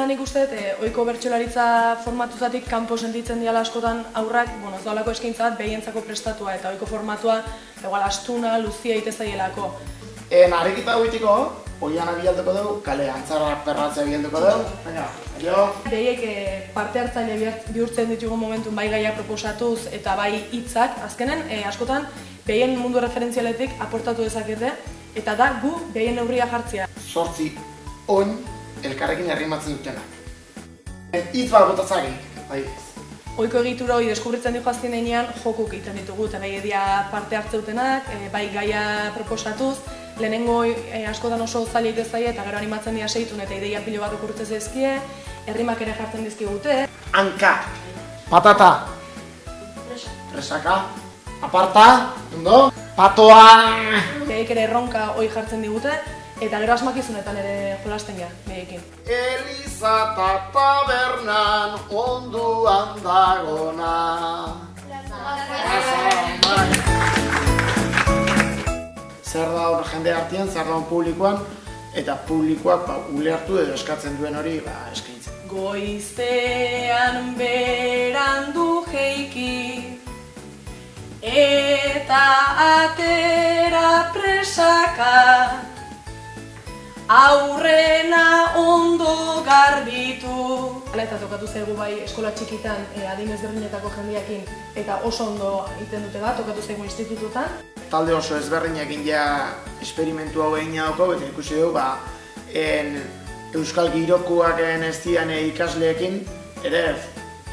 Nik uste, ohiko bertsolaritza formatuzatik kanpo sentitzen diala askotan aurrak, ez dagoelako eskaintza bat behientzako prestatua eta ohiko formatua igual astuna, luzia ite zaielako. Arikita goitiko, oian abialduko dugu, kale antzarra perratzea abialduko dugu. Baina, jo. Behiek parte hartzaile bihurtzen ditugu momentun bai gaia proposatuz eta bai hitzak, azkenen askotan behien mundu referentzialetik aportatu dezakete eta da gu behien neurria jartzea. 8 oin elkarrekin herrimatzen dutenak. Hitz bat botatzari, bai. Ohiko egitura hori deskubritzen dijo azken heinean jokuk egiten ditugu eta bai edia parte hartzeutenak, bai gaia proposatuz, lehenengo askotan oso zaila ite zaie eta gero animatzen dira segitun eta ideia pilo bat okurritzen zaizkie, herrimak ere jartzen dizkigute. Hanka, patata, presaka, aparta, ondo, patoa. Behiek ere erronka hori jartzen digute eta gero asmakizunetan ere jolasten gara behiekin. Eliza eta tabernan onduan dagona. Zer da hor jende artean, zer da hor publikoan, eta publikoak ulertu edo eskatzen duen hori eskaintzen. Goiztean berandu jeiki eta atera presaka aurrena ondo garbitu. Eta tokatu zaigu bai eskola txikitan adin ezberdinetako jendeekin eta oso ondo egiten dute bat, tokatu zaigu institututan. Talde oso ezberdinekin ja esperimentu hau egin dauko eta ikusi dugu euskal girokuak ez dian ikasleekin ere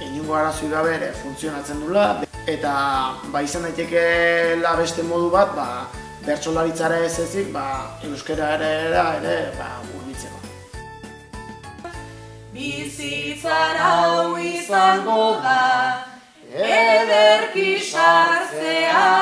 inongo arazoi gabe ere funtzionatzen duela eta izan daitekeela beste modu bat bertsolaritzara ez ezik, euskara ere hurbiltzeko. Bizitzan hau izango da, ederki sartzea.